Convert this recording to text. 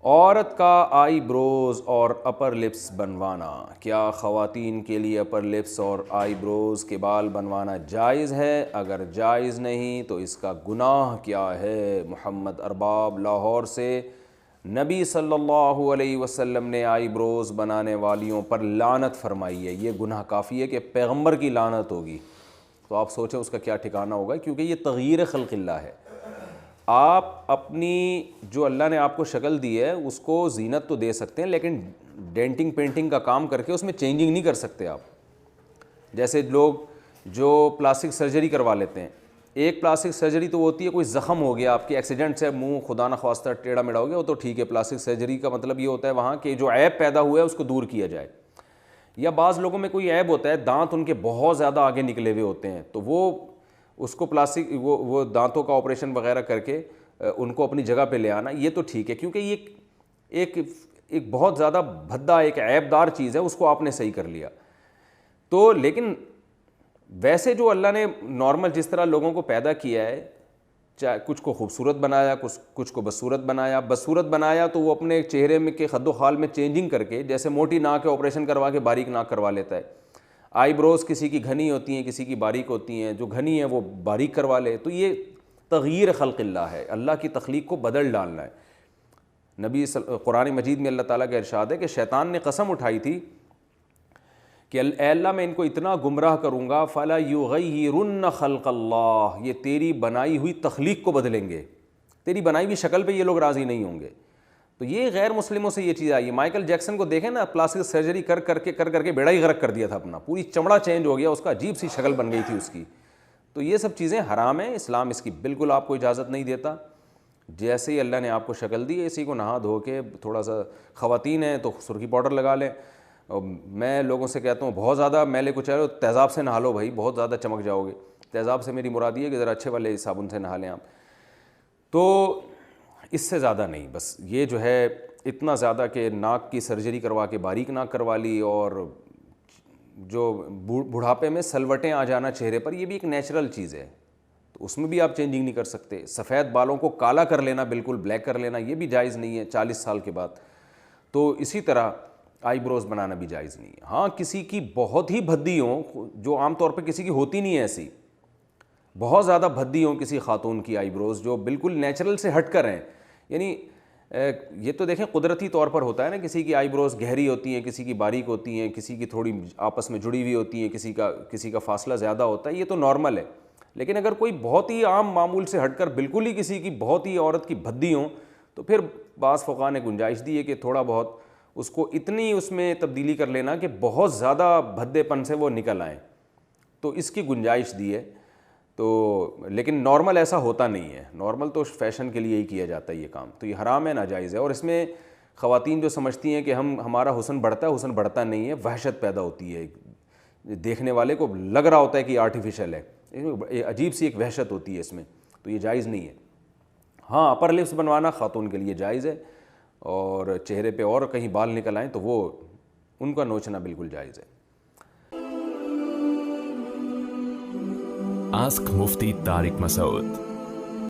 عورت کا آئی بروز اور اپر لپس بنوانا، کیا خواتین کے لیے اپر لپس اور آئی بروز کے بال بنوانا جائز ہے؟ اگر جائز نہیں تو اس کا گناہ کیا ہے؟ محمد ارباب لاہور سے، نبی صلی اللہ علیہ وسلم نے آئی بروز بنانے والیوں پر لعنت فرمائی ہے، یہ گناہ کافی ہے کہ پیغمبر کی لعنت ہوگی، تو آپ سوچیں اس کا کیا ٹھکانہ ہوگا، کیونکہ یہ تغییر خلق اللہ ہے۔ آپ اپنی جو اللہ نے آپ کو شکل دی ہے اس کو زینت تو دے سکتے ہیں، لیکن ڈینٹنگ پینٹنگ کا کام کر کے اس میں چینجنگ نہیں کر سکتے آپ۔ جیسے لوگ جو پلاسٹک سرجری کروا لیتے ہیں، ایک پلاسٹک سرجری تو ہوتی ہے کوئی زخم ہو گیا آپ کے ایکسیڈنٹ سے، منہ خدا نخواستہ ٹیڑھا میڑھا ہو گیا، وہ تو ٹھیک ہے، پلاسٹک سرجری کا مطلب یہ ہوتا ہے وہاں کہ جو عیب پیدا ہوا ہے اس کو دور کیا جائے۔ یا بعض لوگوں میں کوئی عیب ہوتا ہے، دانت ان کے بہت زیادہ آگے نکلے ہوئے ہوتے ہیں، تو وہ اس کو پلاسٹک وہ دانتوں کا آپریشن وغیرہ کر کے ان کو اپنی جگہ پہ لے آنا، یہ تو ٹھیک ہے، کیونکہ یہ ایک بہت زیادہ بھدا ایک عیب دار چیز ہے، اس کو آپ نے صحیح کر لیا تو۔ لیکن ویسے جو اللہ نے نارمل جس طرح لوگوں کو پیدا کیا ہے، چاہے کچھ کو خوبصورت بنایا، کچھ کو بدصورت بنایا، بدصورت بنایا تو وہ اپنے چہرے میں کے خد و خال میں چینجنگ کر کے، جیسے موٹی ناک ہے آپریشن کروا کے باریک ناک کروا لیتا ہے، آئی بروز کسی کی گھنی ہوتی ہیں کسی کی باریک ہوتی ہیں، جو گھنی ہے وہ باریک کروا لے، تو یہ تغییر خلق اللہ ہے، اللہ کی تخلیق کو بدل ڈالنا ہے۔ قرآن مجید میں اللہ تعالیٰ کا ارشاد ہے کہ شیطان نے قسم اٹھائی تھی کہ اے اللہ میں ان کو اتنا گمراہ کروں گا، فَلَا يُغَيِّرُنَّ خَلْقَ اللَّهِ، یہ تیری بنائی ہوئی تخلیق کو بدلیں گے، تیری بنائی ہوئی شکل پہ یہ لوگ راضی نہیں ہوں گے۔ تو یہ غیر مسلموں سے یہ چیز آئی ہے۔ مائیکل جیکسن کو دیکھیں نا، پلاسٹک سرجری کر کے بیڑا ہی غرق کر دیا تھا اپنا، پوری چمڑا چینج ہو گیا اس کا، عجیب سی شکل بن گئی تھی اس کی۔ تو یہ سب چیزیں حرام ہیں، اسلام اس کی بالکل آپ کو اجازت نہیں دیتا۔ جیسے ہی اللہ نے آپ کو شکل دی، اسی کو نہا دھو کے تھوڑا سا، خواتین ہیں تو سرخی پاؤڈر لگا لیں، اور میں لوگوں سے کہتا ہوں بہت زیادہ میلے کچھ ہے تیزاب سے نہا لو بھائی، بہت زیادہ چمک جاؤ گے۔ تیزاب سے میری مراد یہ ہے کہ ذرا اچھے والے صابن سے نہا لیں آپ، تو اس سے زیادہ نہیں، بس یہ جو ہے اتنا زیادہ کہ ناک کی سرجری کروا کے باریک ناک کروا لی، اور جو بڑھاپے میں سلوٹیں آ جانا چہرے پر، یہ بھی ایک نیچرل چیز ہے، تو اس میں بھی آپ چینجنگ نہیں کر سکتے۔ سفید بالوں کو کالا کر لینا، بالکل بلیک کر لینا، یہ بھی جائز نہیں ہے 40 سال کے بعد۔ تو اسی طرح آئی بروز بنانا بھی جائز نہیں ہے۔ ہاں کسی کی بہت ہی بھدی ہوں، جو عام طور پہ کسی کی ہوتی نہیں ہے ایسی، بہت زیادہ بھدی ہوں کسی خاتون کی آئی بروز، جو بالکل نیچرل سے ہٹ کر ہیں، یعنی یہ تو دیکھیں قدرتی طور پر ہوتا ہے نا، کسی کی آئی بروز گہری ہوتی ہیں، کسی کی باریک ہوتی ہیں، کسی کی تھوڑی آپس میں جڑی ہوئی ہوتی ہیں، کسی کا فاصلہ زیادہ ہوتا ہے، یہ تو نارمل ہے۔ لیکن اگر کوئی بہت ہی عام معمول سے ہٹ کر بالکل ہی کسی کی بہت ہی عورت کی بھدی ہوں، تو پھر بعض فقہاء نے گنجائش دی ہے کہ تھوڑا بہت اس کو اتنی اس میں تبدیلی کر لینا کہ بہت زیادہ بھدے پن سے وہ نکل آئیں، تو اس کی گنجائش دی ہے۔ تو لیکن نارمل ایسا ہوتا نہیں ہے، نارمل تو فیشن کے لیے ہی کیا جاتا ہے یہ کام، تو یہ حرام ہے، ناجائز ہے۔ اور اس میں خواتین جو سمجھتی ہیں کہ ہمارا حسن بڑھتا ہے، حسن بڑھتا نہیں ہے، وحشت پیدا ہوتی ہے، دیکھنے والے کو لگ رہا ہوتا ہے کہ یہ آرٹیفیشل ہے، عجیب سی ایک وحشت ہوتی ہے اس میں، تو یہ جائز نہیں ہے۔ ہاں اپر لپس بنوانا خاتون کے لیے جائز ہے، اور چہرے پہ اور کہیں بال نکل آئیں تو وہ ان کا نوچنا بالکل جائز ہے۔ Ask Mufti Tariq Masoud.